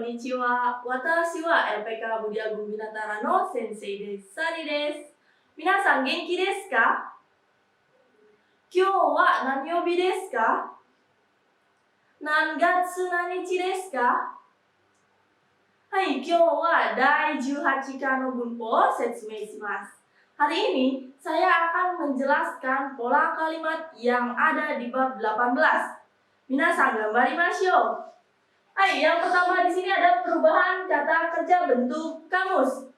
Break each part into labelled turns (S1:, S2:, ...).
S1: にちは。私は LPK ブリアグミナタラの先生です。サリです。皆さん元気ですか？今日は何曜日ですか？何月何日ですか？はい、今日は第18課の文法を説明します。Hari ini saya akan menjelaskan pola kalimat yang ada di bab 18. Minasan gambarimashou. Hai, yang pertama di sini ada perubahan kata kerja bentuk kamus.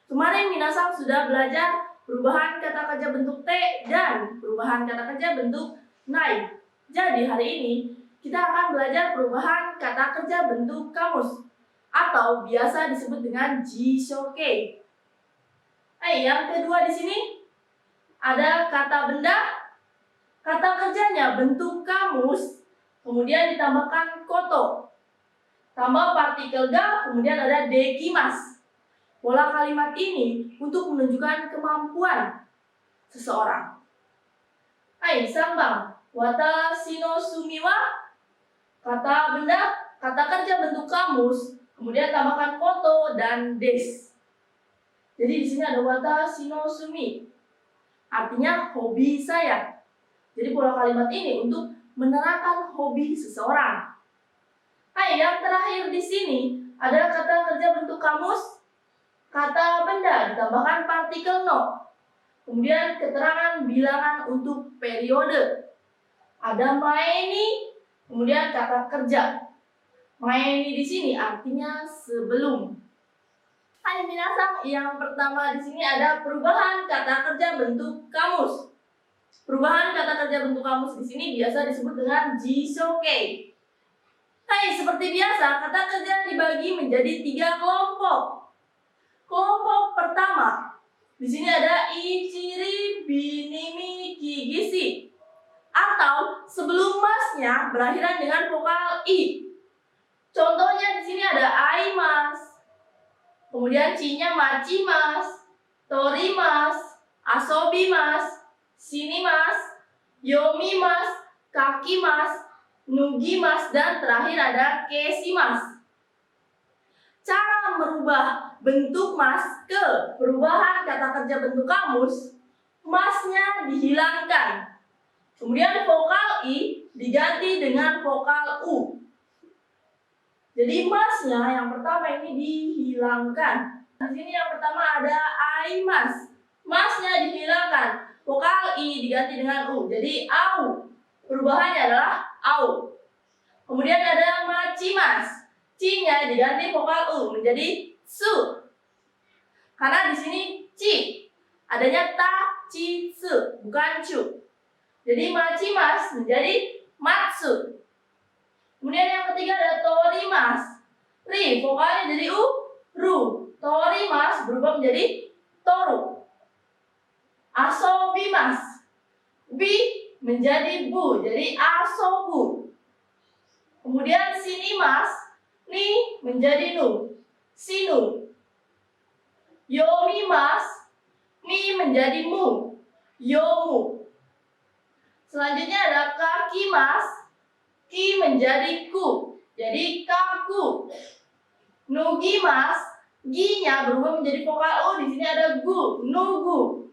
S1: Kemarin minasan sudah belajar perubahan kata kerja bentuk T dan perubahan kata kerja bentuk nai. Jadi hari ini kita akan belajar perubahan kata kerja bentuk kamus atau biasa disebut dengan jishoke. Hai, yang kedua di sini ada kata benda. Kata kerjanya bentuk kamus, kemudian ditambahkan koto. Tambah partikel ga, kemudian ada dekimas. Pola kalimat ini untuk menunjukkan kemampuan seseorang. Hai, sambang. Watashi no sumi wa, kata benda, kata kerja bentuk kamus, kemudian tambahkan koto dan des. Jadi di sini ada watashi no sumi, artinya hobi saya. Jadi pola kalimat ini untuk menerangkan hobi seseorang. Hai, yang terakhir di sini ada kata kerja bentuk kamus, kata benda ditambahkan partikel no. Kemudian keterangan bilangan untuk periode. Ada maeni, kemudian kata kerja. Maeni di sini artinya sebelum. Hai minasan, yang pertama di sini ada perubahan kata kerja bentuk kamus. Perubahan kata kerja bentuk kamus di sini biasa disebut dengan jishoke. Hai, seperti biasa, kata kerja dibagi menjadi 3 kelompok. Kelompok pertama, di sini ada ichiri, binimi, kigisi. Atau sebelum masnya berakhiran dengan vokal i. Contohnya di sini ada aimas, kemudian ci-nya machimas, torimas, asobimas, shinimas, yomimas, kakimas, nugimas, dan terakhir ada kesimas. Cara merubah bentuk mas ke perubahan kata kerja bentuk kamus, masnya dihilangkan. Kemudian vokal i diganti dengan vokal u. Jadi masnya yang pertama ini dihilangkan. Di sini yang pertama ada aimas. Masnya dihilangkan. Vokal i diganti dengan u. Jadi au. Perubahannya adalah au. Kemudian ada machimas. C-nya diganti vokal u menjadi su. Karena di sini ci adanya ta, ci, su, bukan cu. Jadi machimas menjadi matsu. Kemudian yang ketiga ada torimas. Ri vokalnya jadi u, ru. Torimas berubah menjadi toru. Asobimas. Bi menjadi bu, jadi asobu. Kemudian sinimas, ni menjadi nu, sinu. Yomimas, mi menjadi mu, yomu. Selanjutnya ada kakimas, ki menjadi ku, jadi kaku. Nugimas, gi-nya berubah menjadi vokal u, di sini ada gu, nugu.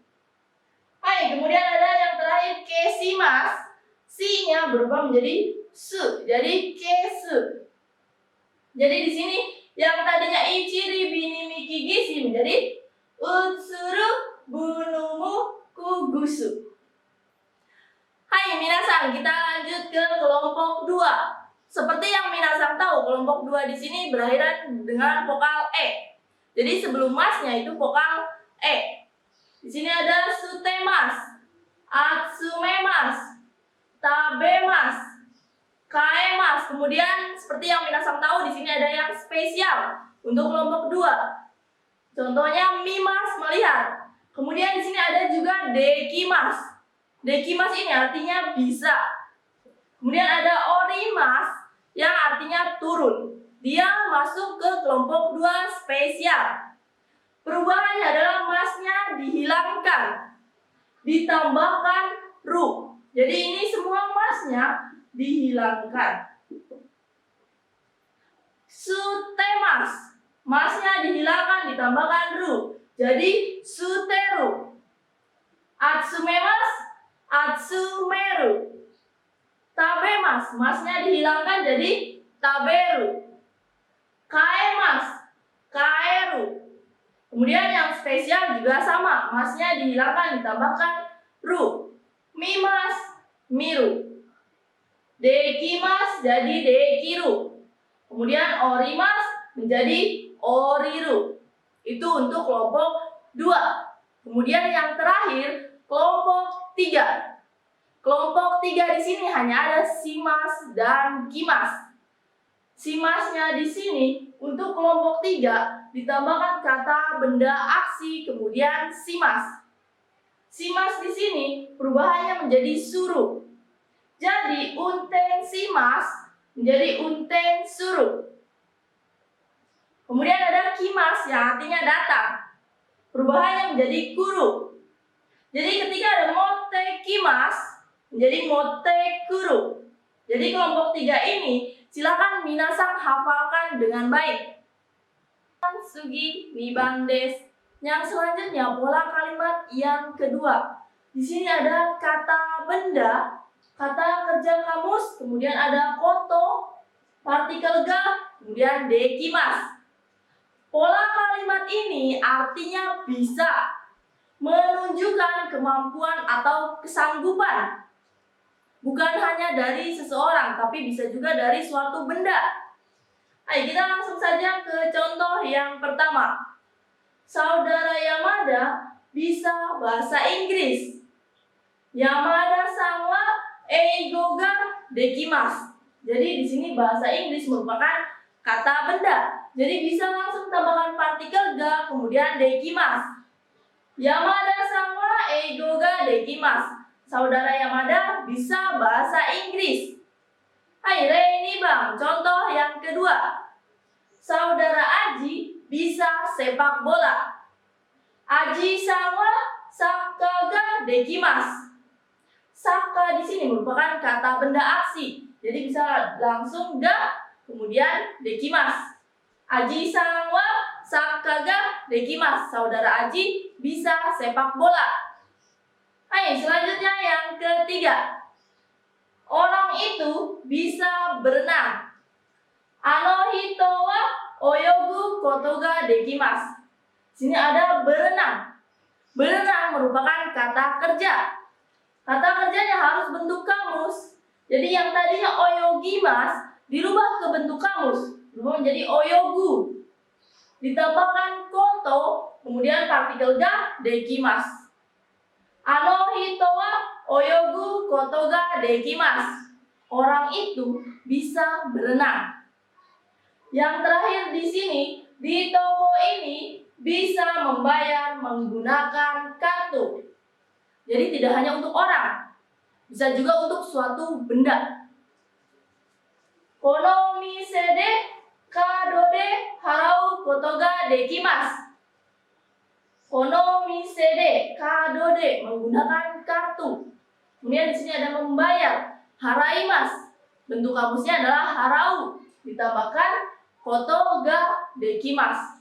S1: Hai, kemudian ada yang terakhir kesimas, si-nya berubah menjadi su, jadi kesu. Jadi di sini yang tadinya ichiri, binimi, kigisi menjadi utsuru, bunumu, kugusu. Hai minasan, kita lanjut ke kelompok 2. Seperti yang minasan tahu, kelompok 2 di sini berakhiran dengan vokal e. Jadi sebelum masnya itu vokal e. Di sini ada sutemas, atsumemas, tabemas, kaemas. Kemudian seperti yang minasan tahu, di sini ada yang spesial untuk kelompok 2. Contohnya mimas, melihat. Kemudian di sini ada juga dekimas. Dekimas ini artinya bisa. Kemudian ada orimas yang artinya turun. Dia masuk ke kelompok 2 spesial. Perubahannya adalah masnya dihilangkan, ditambahkan ru. Jadi ini semua masnya dihilangkan. Sutemasu. Masnya dihilangkan, ditambahkan ru. Jadi suteru. Atsumemasu, atsumeru. Tabemasu. Masnya dihilangkan jadi taberu. Kaemasu, kaeru. Kemudian yang spesial juga sama, masnya dihilangkan, ditambahkan ru. Mimasu, miru. Dekimasu jadi dekiru. Kemudian orimasu menjadi oriru. Itu untuk kelompok 2. Kemudian yang terakhir, kelompok 3. Kelompok 3 di sini hanya ada shimasu dan kimasu. Shimasnya di sini untuk kelompok 3 ditambahkan kata benda aksi, kemudian shimasu. Shimasu di sini perubahannya menjadi suru. Jadi unten shimasu menjadi unten suru. Kemudian ada kimasu yang artinya datang. Perubahannya menjadi kuru. Jadi ketika ada motte kimasu menjadi motte kuru. Jadi kelompok 3 ini silakan minasang hafalkan dengan baik. Sugi niban desu. Yang selanjutnya pola kalimat yang kedua. Di sini ada kata benda, kata kerja kamus, kemudian ada koto, partikel ga, kemudian dekimasu. Pola kalimat ini artinya bisa menunjukkan kemampuan atau kesanggupan. Bukan hanya dari seseorang, tapi bisa juga dari suatu benda. Ayo kita langsung saja ke contoh yang pertama. Saudara Yamada bisa bahasa Inggris. Yamada-san wa eigo ga dekimasu. Jadi di sini bahasa Inggris merupakan kata benda. Jadi bisa langsung tambahkan partikel ga, kemudian dekimasu. Yamada-san wa eigo ga dekimasu. Saudara Yamada bisa bahasa Inggris. Hai, ini bang, contoh yang kedua. Saudara Aji bisa sepak bola. Aji-san wa saka ga dekimasu. Saka di sini merupakan kata benda aksi. Jadi bisa langsung ga, kemudian dekimasu. Aji-san wa saka ga dekimasu. Saudara Aji bisa sepak bola. Hai, selanjutnya yang ketiga. Orang itu bisa berenang. Ano hito wa oyogu koto ga dekimasu. Sini ada berenang. Berenang merupakan kata kerja. Kata kerjanya harus bentuk kamus. Jadi yang tadinya oyogimasu dirubah ke bentuk kamus, berubah menjadi oyogu. Ditambahkan koto, kemudian partikel ga dekimasu. Ano hito wa oyogu koto ga dekimasu. Orang itu bisa berenang. Yang terakhir di sini, di toko ini bisa membayar menggunakan kartu. Jadi tidak hanya untuk orang, bisa juga untuk suatu benda. Kono mise de kado de harau koto ga dekimasu. Kono mise de kado de menggunakan kartu. Kemudian di sini ada membayar, haraimasu. Bentuk kamusnya adalah harau, ditambahkan koto ga dekimasu.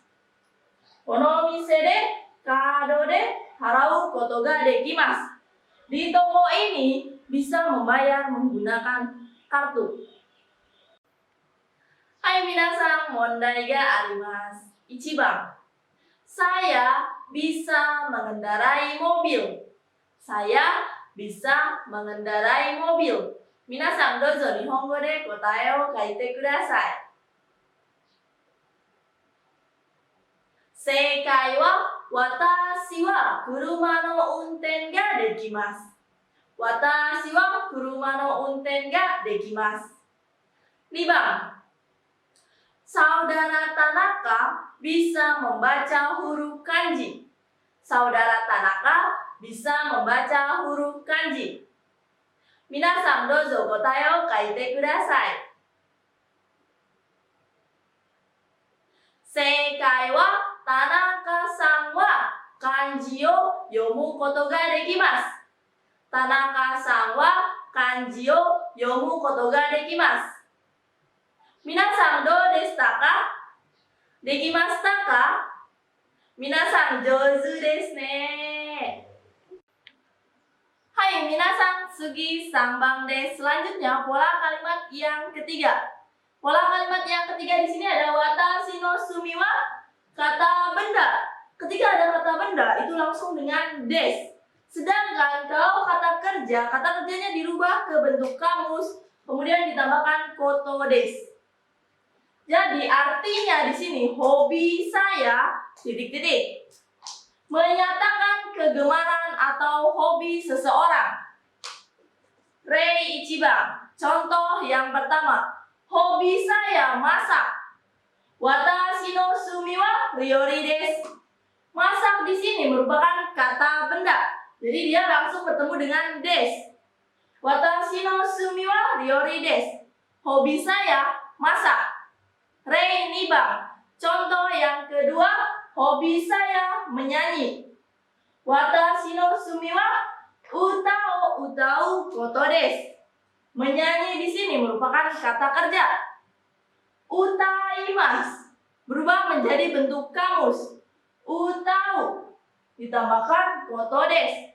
S1: Kono mise de kado de harau koto ga dekimasu. Di toko ini bisa membayar menggunakan kartu. Hai minasan, mondai ga arimasu. 1 番. Saya bisa mengendarai mobil. Saya bisa mengendarai mobil. Minasan dozo nihongo de kotae o kaite kudasai. Seikai wa watashi wa kuruma no unten ga dekimasu. Watashi wa kuruma no unten ga dekimasu. 2 番. Saudara Tanaka bisa membaca huruf kanji. Saudara Tanaka bisa membaca huruf kanji. Minasan dozo kotae o kaite kudasai. Seikai wa Tanaka-san wa kanji o yomu koto ga dekimasu. Tanaka-san wa kanji o yomu koto ga dekimasu. Minasan do deshita ka? Dekimashita ka? Minasan jouzu desu ne. Hai minasan, sugi sambang desu. Selanjutnya pola kalimat yang ketiga. Pola kalimat yang ketiga di sini ada watashi no sumi wa kata benda. Ketika ada kata benda itu langsung dengan des. Sedangkan kalau kata kerjanya dirubah ke bentuk kamus, kemudian ditambahkan koto des. Jadi artinya di sini hobi saya titik-titik menyatakan kegemaran atau hobi seseorang. Rei ichiban, contoh yang pertama, hobi saya masak. Watashi no sumi wa ryori desu. Masak di sini merupakan kata benda. Jadi dia langsung bertemu dengan des. Watashi no sumi wa ryori desu. Hobi saya masak. Rei niban, contoh yang kedua, hobi saya menyanyi. Watashi no sumi wa uta o utau koto desu. Menyanyi di sini merupakan kata kerja. Utaimasu berubah menjadi bentuk kamus. Utau ditambahkan koto desu.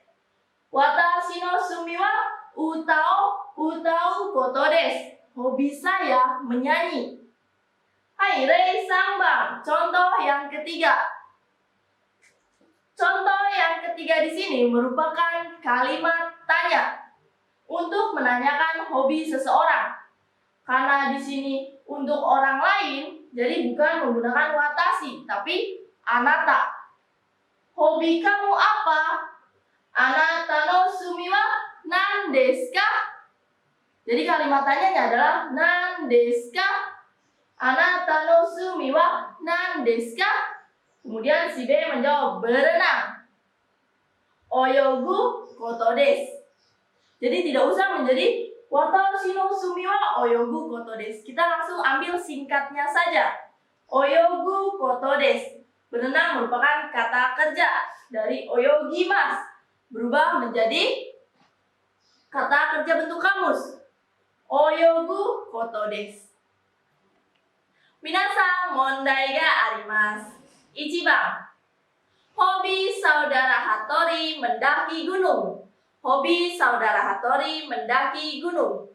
S1: Watashi no sumi wa utau koto desu. Hobi saya menyanyi. Hai, rei sambang, contoh yang ketiga. Contoh yang ketiga di sini merupakan kalimat tanya untuk menanyakan hobi seseorang. Karena di sini untuk orang lain, jadi bukan menggunakan watashi, tapi anata. Hobi kamu apa? Anata no sumi wa nan desu ka? Jadi kalimat tanyanya adalah nan desu ka? Anata no sumi wa nan desu ka? Kemudian si B menjawab berenang. Oyogu koto desu. Jadi tidak usah menjadi watashi no sumi wa oyogu koto desu. Kita langsung ambil singkatnya saja. Oyogu koto desu. Berenang merupakan kata kerja dari oyogimasu. Berubah menjadi kata kerja bentuk kamus. Oyogu koto desu. Minasan, mondai ga arimasu. 1番、hobi saudara Hattori mendaki gunung. Hobi saudara Hattori mendaki gunung.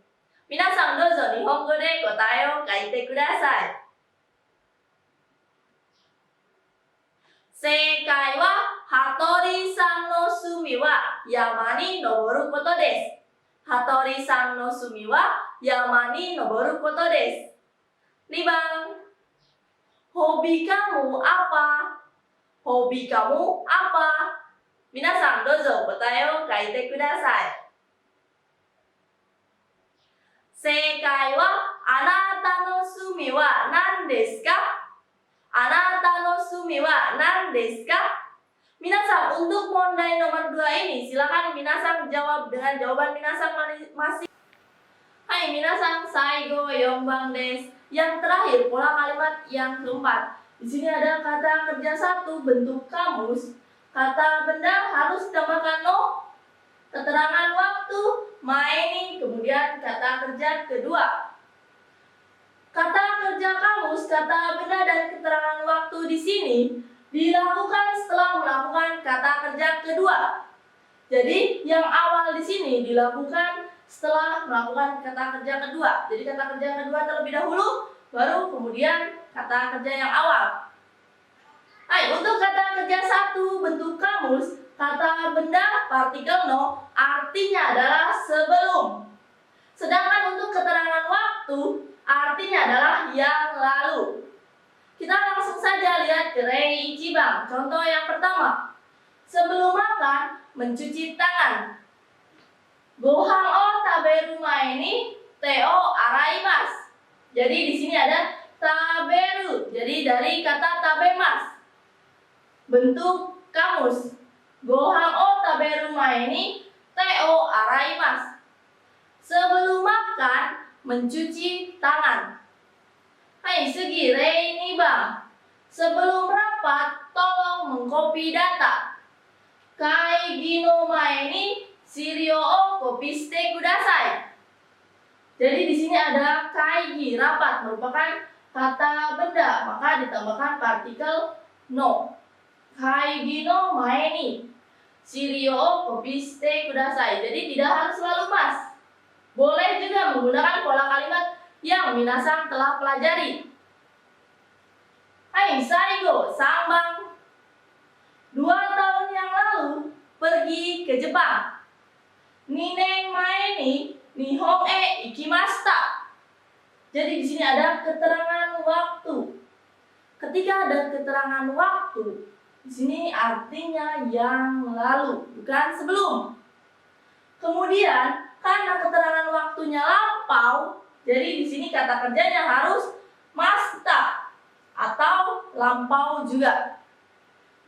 S1: Minasan dozo nihongo de kotae o kaite kudasai. Seikai wa Hattori-san no sumi wa yama ni noboru koto desu. Hattori-san no sumi wa yama ni noboru koto desu. 2番、hobi kamu apa? Hobi kamu apa? Minasan dozo kotae o kaite kudasai. Seikai wa anata no sumi wa nan desu ka? Anata no sumi wa nan desu ka? Minasan, untuk mondai nomor 2 ini silakan minasan jawab dengan jawaban minasan masing. Hai minasan, saigo 4番desu. Yang terakhir, pola kalimat yang keempat. Di sini ada kata kerja 1 bentuk kamus. Kata benda harus ditambahkan no. Keterangan waktu, maini, kemudian kata kerja kedua. Kata kerja kamus, kata benda dan keterangan waktu di sini dilakukan setelah melakukan kata kerja kedua. Jadi yang awal di sini dilakukan setelah melakukan kata kerja kedua. Jadi kata kerja kedua terlebih dahulu, baru kemudian kata kerja yang awal. Ayo, untuk kata kerja 1 bentuk kamus, kata benda partikel no artinya adalah sebelum. Sedangkan untuk keterangan waktu artinya adalah yang lalu. Kita langsung saja lihat ke rei ichiban. Contoh yang pertama. Sebelum makan, mencuci tangan. Gohan o taberu mae ni te o araimasu. Jadi di sini ada taberu. Jadi dari kata tabemasu. Bentuk kamus. Gohan o taberu mae ni te o araimasu. Sebelum makan, mencuci tangan. Hai, segi rei niban. Sebelum rapat, tolong mengcopy data. Kaigi no mae ni Shirio o kopi shite kudasai. Jadi di sini ada kaigi, rapat, merupakan kata benda, maka ditambahkan partikel no. Kaigi no mae ni shirio o copy shite kudasai. Jadi tidak harus selalu mas. Boleh juga menggunakan pola kalimat yang minasang telah pelajari. Hai, saigo, sambang. 2 tahun yang lalu pergi ke Jepang. Ninen mae ni Nihon e ikimashita. Jadi di sini ada keterangan waktu. Ketika ada keterangan waktu, di sini artinya yang lalu, bukan sebelum. Kemudian karena keterangan waktunya lampau, jadi di sini kata kerjanya harus mashita atau lampau juga.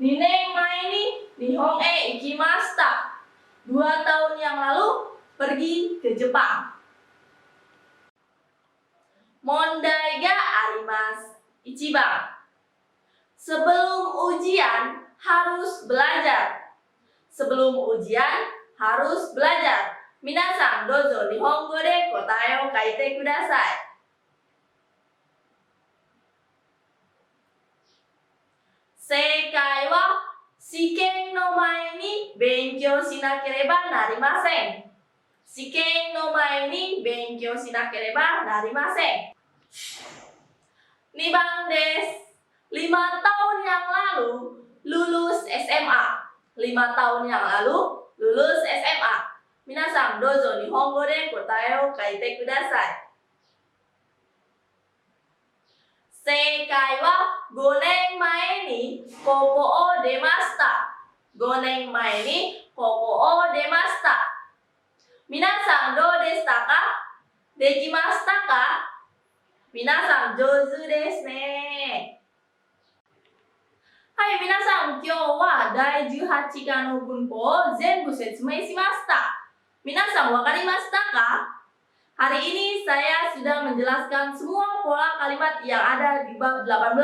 S1: Ninen mae ni Nihon e ikimashita. 2 tahun yang lalu pergi ke Jepang. Mondai ga arimasu. 1 番. Sebelum ujian harus belajar. Sebelum ujian harus belajar. Minasan dozo nihongo de kotae o kaite kudasai. Seikai wa shiken no mae ni benkyou shinakereba narimasen. Shiken no mae ni benkyou shinakereba narimasen. 2 番です。5 tahun yang lalu lulus SMA. 5 tahun yang lalu lulus SMA. Minasan dozo nihongo de kotae o kaite kudasai. Seikai wa 5 年前に高校を出ました。5年前に高校を出ました。皆さんどうでしたか？できましたか？皆さん上手ですね。はい、皆さん今日は第18課の文法を全部説明しました。皆さんわかりましたか？Hari ini saya sudah menjelaskan semua pola kalimat yang ada di bab 18.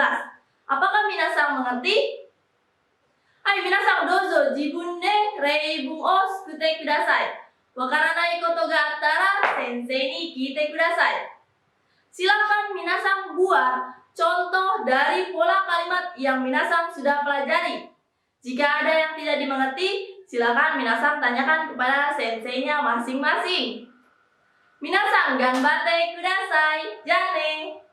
S1: Apakah minasan mengerti? Hai, minasan dozo jibun de reibun o sukute kudasai. Wakaranai koto ga attara sensei ni kiite kudasai. Silakan minasan buat contoh dari pola kalimat yang minasan sudah pelajari. Jika ada yang tidak dimengerti, silakan minasan tanyakan kepada senseinya masing-masing. 皆さん頑張ってください。じゃあね。